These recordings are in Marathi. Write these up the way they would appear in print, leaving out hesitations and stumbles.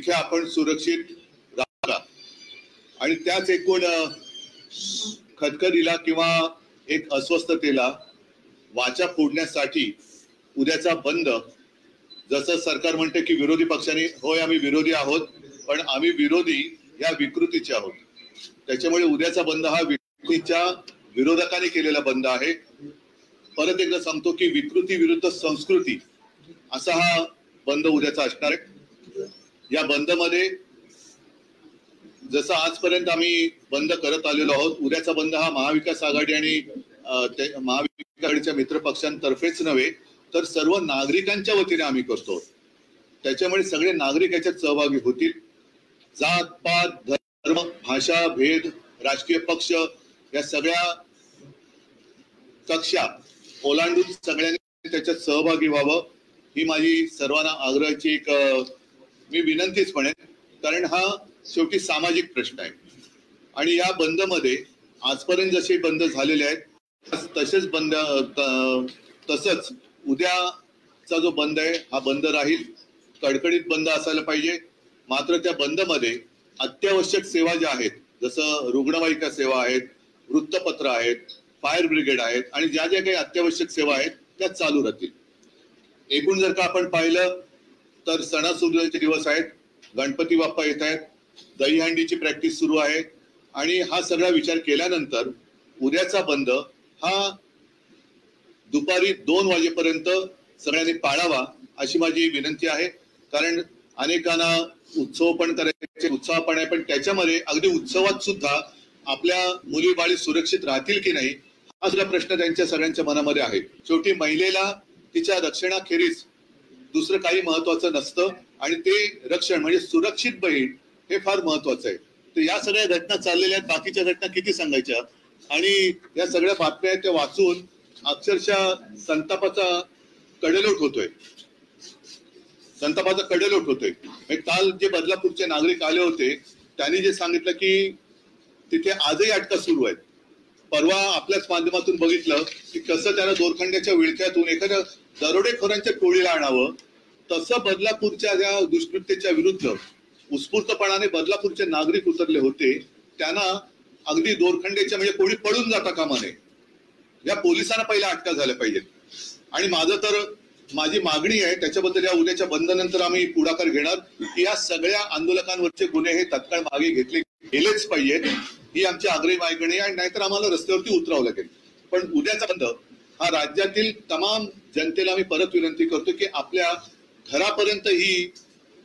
तिथे आपण सुरक्षित राहा आणि त्याच एकूण खदखदीला किंवा एक अस्वस्थतेला वाचा फोडण्यासाठी उद्याचा बंद, जसं सरकार म्हणते की विरोधी पक्षांनी, होय आम्ही विरोधी आहोत, पण आम्ही विरोधी या विकृतीचे आहोत. त्याच्यामुळे उद्याचा बंद हा विकृतीच्या विरोधकांनी केलेला बंद आहे. परत एकदा सांगतो की विकृती विरुद्ध संस्कृती असा हा बंद उद्याचा असणार आहे. या बंद मध्ये जसं आजपर्यंत आम्ही बंद करत आलेलो आहोत, उद्याचा बंद हा महाविकास आघाडी आणि महाविकास आघाडीच्या मित्र पक्षांतर्फेच नव्हे तर सर्व नागरिकांच्या वतीने आम्ही करतो. त्याच्यामुळे सगळे नागरिक याच्यात सहभागी होतील. जात पात धर्म भाषा भेद राजकीय पक्ष या सगळ्या कक्षा ओलांडून सगळ्यांनी त्याच्यात सहभागी व्हावं ही माझी सर्वांना आग्रहाची एक मी विनंतीच म्हणेन. कारण हा शेवटी सामाजिक प्रश्न आहे आणि या बंद मध्ये आजपर्यंत जसे बंद झालेले आहेत तसेच बंद तसंच उद्याचा जो बंद आहे हा बंद राहील. कडकडीत बंद असायला पाहिजे. मात्र त्या बंद मध्ये अत्यावश्यक सेवा ज्या आहेत, जसं रुग्णवाहिका सेवा आहेत, वृत्तपत्र आहेत, फायर ब्रिगेड आहेत आणि ज्या ज्या काही अत्यावश्यक सेवा आहेत त्या चालू राहतील. एकूण जर का आपण पाहिलं तर सणासुदीचे दिवस आहेत, गणपती बाप्पा येत आहेत, दहीहंडीची प्रॅक्टिस सुरू आहे आणि हा सगळा विचार केल्यानंतर उद्याचा बंद हा दुपारी 2 वाजेपर्यंत सगळ्यांनी पाळावा अशी माझी विनंती आहे. कारण अनेकांना उत्सव पण करायचे, उत्साह पण आहे, पण त्याच्यामध्ये अगदी उत्सवात सुद्धा आपल्या मुली बाळी सुरक्षित राहतील की नाही हा सुद्धा प्रश्न त्यांच्या सगळ्यांच्या मनामध्ये आहे. शेवटी महिलेला तिच्या रक्षणाखेरीज दुसरं काही महत्वाचं नसतं आणि ते रक्षण म्हणजे सुरक्षित बहीण हे फार महत्वाचं आहे. तर या सगळ्या घटना चाललेल्या आहेत, बाकीच्या घटना किती सांगायच्या आणि या सगळ्या बातम्या आहेत त्या वाचून अक्षरशः संतापाचा कडेलोट होतोय. काल जे बदलापूरचे नागरिक आले होते त्यांनी जे सांगितलं की तिथे आजही अटका सुरू आहेत. परवा आपल्याच माध्यमातून बघितलं की कसं त्याला दोरखंड्याच्या विळख्यातून एखाद्या दरोडेखोरांच्या टोळीला आणावं, तसं बदलापूरच्या त्या दुष्कृत्याच्या विरुद्ध उत्स्फूर्तपणाने बदलापूरचे नागरिक उतरले होते. त्यांना अगदी दोरखंड्याच्या म्हणजे कोणी पडून जाता कामा नये, या पोलिसांना पहिल्या अटका झाल्या पाहिजेत. आणि माझी मागणी आहे त्याच्याबद्दल या उद्याच्या बंदनंतर आम्ही पुढाकार घेणार की या सगळ्या आंदोलकांवरचे गुन्हे हे तत्काळ मागे घेतले गेलेच पाहिजेत ही आमची आग्रही मागणी आहे. नाहीतर आम्हाला रस्त्यावरती उतरावं लागेल. पण उद्याचा बंद हा राज्यातील तमाम जनतेला आम्ही परत विनंती करतो की आपल्या घरापर्यंत ही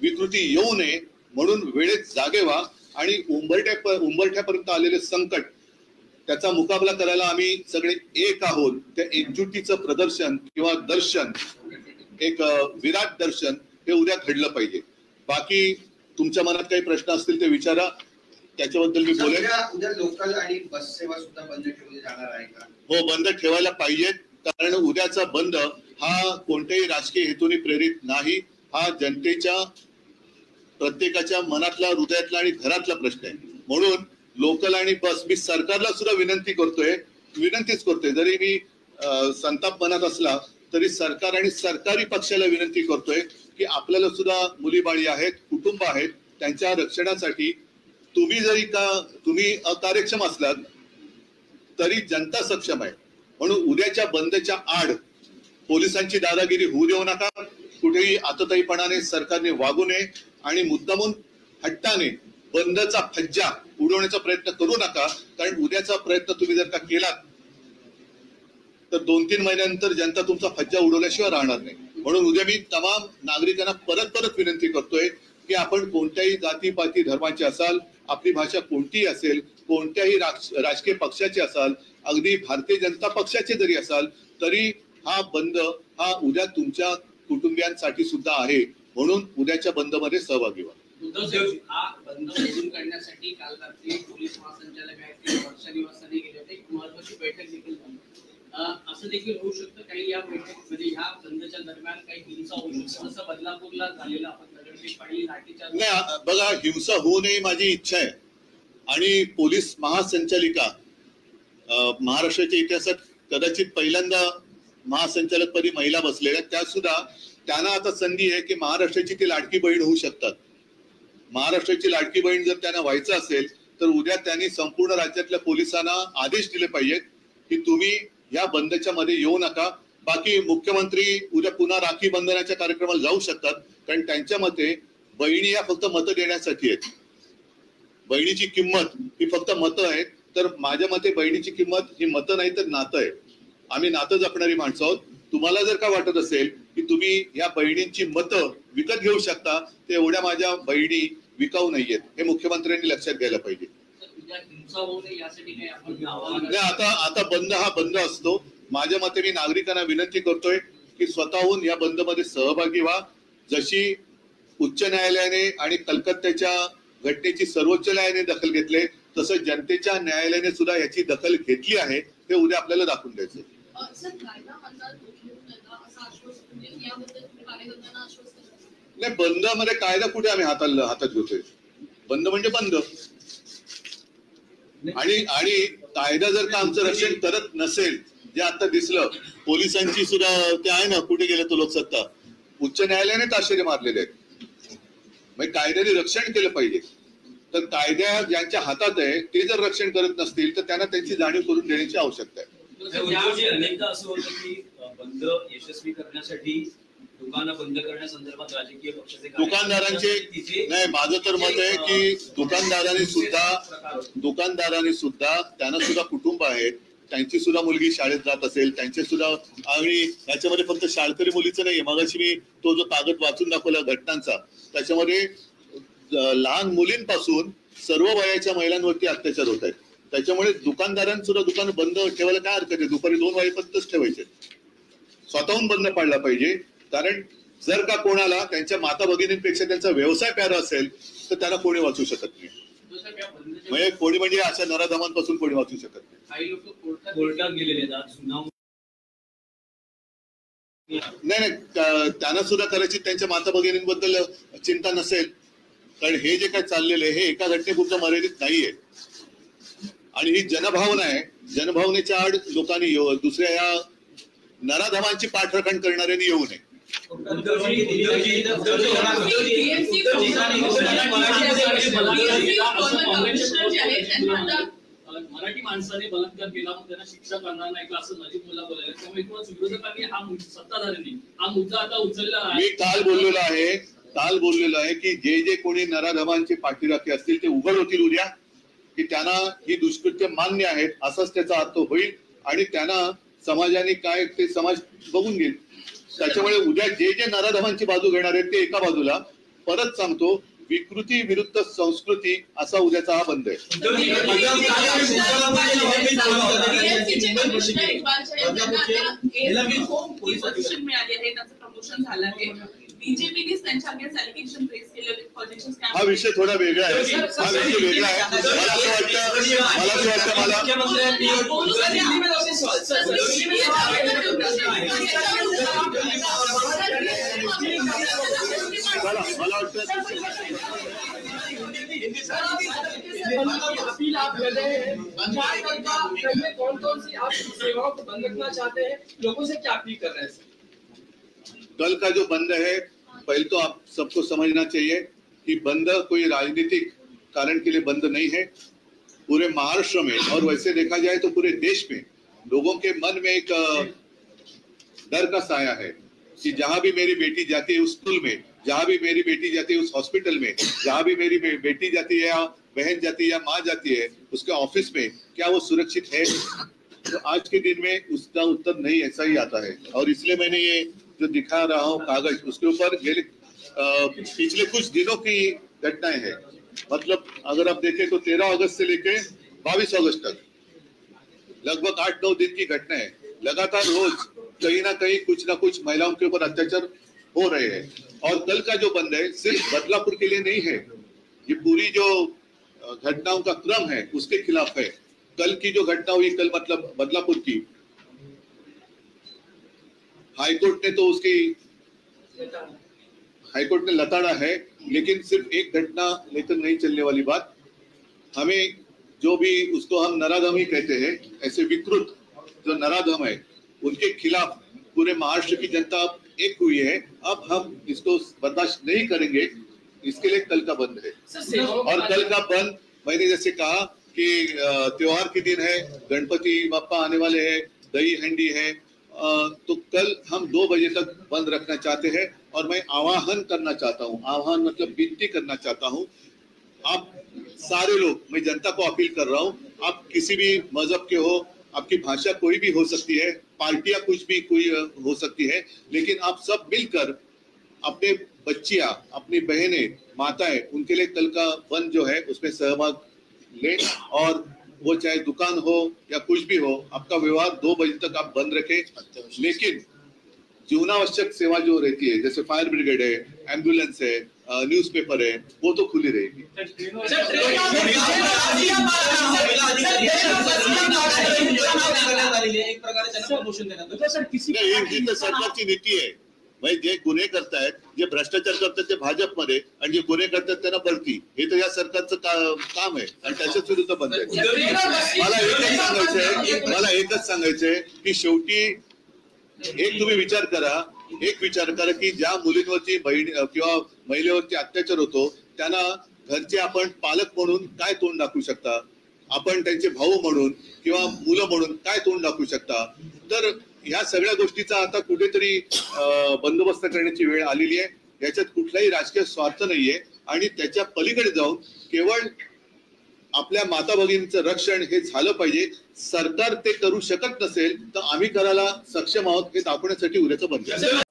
विकृती येऊ नये म्हणून वेळेत जागे व्हा आणि उंबरठ्यापर्यंत आलेले संकट त्याचा मुकाबला करायला आम्ही सगळे एक आहोत. त्या एकजुटीचं प्रदर्शन किंवा दर्शन, एक विराट दर्शन हे उद्या घडलं पाहिजे. बाकी तुमच्या मनात काही प्रश्न असतील ते विचारा, त्याच्याबद्दल मी बोलेन. उद्या लोकल आणि बस सेवा सुद्धा बंद ठेवली जाणार आहे का? हो, बंद ठेवायला पाहिजेत. कारण उद्याचा बंद हा कोणत्याही राजकीय हेतूने प्रेरित नाही. हा जनतेच्या प्रत्येकाच्या मनातला, हृदयातला आणि घरातला प्रश्न आहे. म्हणून लोकल आणि बस मी सरकारला सुद्धा विनंतीच करतोय. जरी मी संताप मनात असला तरी सरकार आणि सरकारी पक्षाला विनंती करतोय की आपल्याला सुद्धा मुलीबाळी आहेत, कुटुंब आहेत, त्यांच्या रक्षणासाठी तुम्ही अकार्यक्षम असलात तरी जनता सक्षम आहे. म्हणून उद्याच्या बंदच्या आड पोलिसांची दादागिरी होऊ देऊ नका. कुठेही आतताईपणाने सरकारने वागू नये आणि मुद्दामून हट्टाने बंदचा फज्जा उडवण्याचा प्रयत्न करू नका. कारण उद्याचा प्रयत्न तुम्ही जर का केलात तर 2-3 महिन्यानंतर जनता तुमचा फज्जा उडवल्याशिवाय राहणार नाही. म्हणून उद्या मी तमाम नागरिकांना परत विनंती करतोय की आपण कोणत्याही जातीपाती धर्माचे असाल, आपली भाषा कोणतीही असेल, कोणत्याही राजकीय पक्षाचे असाल, अगदी भारतीय जनता पक्षाचे जरी असाल तरी हा बंद हा उद्या तुमच्या कुटुंबियांसाठी सुद्धा आहे. म्हणून उद्याच्या बंद मध्ये सहभागी व्हा. हा बंद मोडून काढण्यासाठी काल रात्री पोलीस महासंचालक आहेत वर्षा निवासाने गेले होते. एक महत्वाची बैठक देखील झाली. असं देखील होऊ शकतं काही या बैठकीमध्ये ह्या बंदच्या दरम्यान काही हिंसा होऊ शकते, जसं बदलापूरला झालेलं आपण दगडफेक पाहिली, लाठीचार्ज. नाही बघा, हिंसा होऊ नये माझी इच्छा आहे. आणि पोलीस महासंचालिका महाराष्ट्राच्या इतिहासात कदाचित पहिल्यांदा महासंचालक पदी महिला बसलेल्या, त्या सुद्धा त्यांना आता संधी आहे की महाराष्ट्राची ती लाडकी बहीण होऊ शकतात. महाराष्ट्राची लाडकी बहीण जर त्यांना व्हायचं असेल तर उद्या त्यांनी संपूर्ण राज्यातल्या पोलिसांना आदेश दिले पाहिजेत की तुम्ही या बंदच्या मध्ये येऊ नका. बाकी मुख्यमंत्री उद्या पुन्हा राखी बंधनाच्या कार्यक्रमाला जाऊ शकतात, कारण त्यांच्या मते बहिणी या फक्त मतं देण्यासाठी आहेत. बहिणीची किंमत ही फक्त मतं आहेत. तर माझ्या मते बहिणीची किंमत ही मतं नाही तर नातं आहे. आम्ही नातं जपणारी माणसं आहोत. तुम्हाला जर का वाटत असेल की तुम्ही या बहिणींची मतं विकत घेऊ शकता, तर एवढ्या माझ्या बहिणी विकाऊ नाहीयेत, हे मुख्यमंत्र्यांनी लक्षात घ्यायला पाहिजे. आता बंद हा बंद असतो. माझ्या मते मी नागरिकांना विनंती करतोय की स्वतःहून या बंद मध्ये सहभागी व्हा. जशी उच्च न्यायालयाने आणि कलकत्त्याच्या घटनेची सर्वोच्च न्यायालयाने दखल घेतली, तसं जनतेच्या न्यायालयाने सुद्धा याची दखल घेतली आहे. हे उद्या आपल्याला दाखवून द्यायचं. नाही, बंद मध्ये कायदा कुठे आम्ही हातात घेतोय? बंद म्हणजे बंद. आणि कायदा जर का आमचं रक्षण करत नसेल, जे आता दिसलं पोलिसांची सुद्धा ते आहे ना, कुठे गेले तो लोकसत्ता, उच्च न्यायालयाने ताशेरे मारलेले आहेत. म्हणजे कायद्याने रक्षण केलं पाहिजे. तर कायद्या ज्यांच्या हातात आहे ते जर रक्षण करत नसतील तर त्यांना त्यांची जाणीव करून देण्याची आवश्यकता आहे. अनेकदा असं होतं की बंद यशस्वी करण्यासाठी दुकानं बंद करण्यासंदर्भात राजकीय पक्षाचे दुकानदारांचे नाही, माझं तर मत आहे की दुकानदारांनी सुद्धा त्यांना सुद्धा कुटुंब आहेत, त्यांची सुद्धा मुलगी शाळेत जात असेल, त्यांचे सुद्धा, आणि याच्यामध्ये फक्त शाळकरी मुलीचं नाहीये. मगाशी मी तो जो कागद वाचून दाखवला घटनांचा, त्याच्यामध्ये लहान मुलींपासून सर्व वयाच्या महिलांवरती अत्याचार होत आहेत. त्याच्यामुळे दुकानदारांनी सुद्धा दुकान बंद ठेवायला काय हरकत आहे? दुपारी 2 वाजेपर्यंतच ठेवायचे. स्वतःहून बंद पाडला पाहिजे. कारण जर का कोणाला त्यांच्या माता भगिनींपेक्षा त्यांचा व्यवसाय प्यारा असेल तर त्याला कोणी वाचू शकत नाही. म्हणजे कोणी म्हणजे अशा नराधमांपासून कोणी वाचू शकत नाही. कोर्टात गेलेले नाही, त्यांना सुद्धा कदाचित त्यांच्या माता भगिनींबद्दल चिंता नसेल. कारण हे जे काय चाललेलं आहे हे एका घटनेपुरतं मर्यादित नाहीये. आणि ही जनभावना आहे. जनभावनेच्या आड लोकांनी दुसऱ्या या नराधमांची पाठराखण करणाऱ्यांनी येऊ नये. मराठी माणसाने बलात्कार केला पण त्यांना शिक्षा करणार नाही असं नजीबुल्ला बोलायला. त्यामुळे विरोधकांनी सत्ताधाऱ्यांनी हा मुद्दा आता उचलला आहे. मी काल बोललेलो आहे की जे कोणी नराधमांचे पाठीराखे असतील ते उघड होतील उद्या, की त्यांना ही दुष्कृत्य मान्य आहेत असाच त्याचा अर्थ होईल. आणि त्यांना समाजाने काय ते समाज बघून घेईल. त्याच्यामुळे उद्या जे नराधमांची बाजू घेणार आहेत ते एका बाजूला, परत सांगतो, विकृती विरुद्ध संस्कृती असा उद्याचा हा बंद आहे. हा विषय थोडा वेगळा आहे. मला असं अपील आप कौन सी आप सेवाओं को बंद रखना चाहते हैं, लोगों से क्या अपील कर रहे हैं? कल का जो बंद है, पहले तो आप सबको समझना चाहिए कि बंद कोई राजनीतिक कारण के लिए बंद नहीं है. पूरे महाराष्ट्र में और वैसे देखा जाए तो पूरे देश में लोगों के मन में एक डर का साया है कि जहां भी मेरी बेटी जाती है उस स्कूल में, जहां भी मेरी बेटी जाती है उस हॉस्पिटल में, जहां भी मेरी बेटी जाती है या बहन जाती है या माँ जाती है उसके ऑफिस में, क्या वो सुरक्षित है? तो आज के दिन में उसका उत्तर नहीं ऐसा ही आता है. और इसलिए मैंने ये जो दिखा रहा हूँ कागज, उसके ऊपर पिछले कुछ दिनों की घटनाएं हैं. मतलब अगर आप देखें तो 13 अगस्त से लेके 22 अगस्त तक लगभग 8-9 दिन की घटना है. लगातार रोज कहीं ना कहीं कुछ ना कुछ महिलाओं के ऊपर अत्याचार हो रहे हैं. और कल का जो बंद है सिर्फ बदलापुर के लिए नहीं है, ये पूरी जो घटनाओं का क्रम है उसके खिलाफ है. कल की जो घटना हुई, कल मतलब बदलापुर की, हाईकोर्ट ने लताड़ा है. लेकिन सिर्फ एक घटना लेकर नहीं चलने वाली बात. हमें जो भी उसको हम नराधम ही कहते हैं, ऐसे विकृत जो नराधम है उनके खिलाफ पूरे महाराष्ट्र की जनता एक हुई है. अब हम इसको बर्दाश्त नहीं करेंगे. इसके लिए कल का बंद है। सर सेवाओं और कल का बंद मैंने जैसे कहा कि त्योहार के दिन है, गणपति बापा आने वाले हैं, दही हंडी है, तो कल हम 2 बजे तक बंद रखना चाहते हैं। और मैं आह्वान करना चाहता हूँ, आह्वान मतलब विनती करना चाहता हूँ, आप सारे लोग, मैं जनता को अपील कर रहा हूँ, आप किसी भी मजहब के हो, आपकी भाषा कोई भी हो सकती है, पार्टियां कुछ भी कोई हो सकती है, लेकिन आप सब मिलकर अपने बच्चियां, अपनी बहनें, माताएं, उनके लिए कल का बंद जो है उसमें सहभाग लें। और वो चाहे दुकान हो या कुछ भी हो, आपका व्यवहार 2 बजे तक आप बंद रखें। लेकिन जीवनावश्यक सेवा जो रहती है, जैसे फायर ब्रिगेड है, एम्बुलेंस है, न्यूज़पेपर है, वो तो खुली रहेगी। एक प्रकारे त्यांना प्रमोशन देण्यात नाही, ही तर सरकारची नीती आहे। म्हणजे जे गुन्हे करतायत, जे भ्रष्टाचार करतात ते भाजपमध्ये, आणि जे गुन्हे करतात त्यांना बढती, हे तर या सरकारचं काम आहे आणि त्याच्याच विरुद्ध बंद आहे। मला एकच सांगायचंय की शेवटी एक तुम्ही विचार करा की ज्या मुलींवरती किंवा महिलेवरती अत्याचार होतो, त्यांना घरचे आपण पालक म्हणून काय तोंड दाखवू शकता, आपण त्यांचे भाऊ म्हणून किंवा मुलं म्हणून काय तोंड दाखवू शकता। तर ह्या सगळ्या गोष्टीचा आता कुठेतरी बंदोबस्त करण्याची वेळ आलेली आहे। याच्यात कुठलाही राजकीय स्वार्थ नाहीये आणि त्याच्या पलीकडे जाऊन केवळ आपल्या माता भगिनींचं रक्षण हे झालं पाहिजे। सरकार ते करू शकत नसेल तर आम्ही करायला सक्षम आहोत हे दाखवण्यासाठी उद्याचं बंद आहे।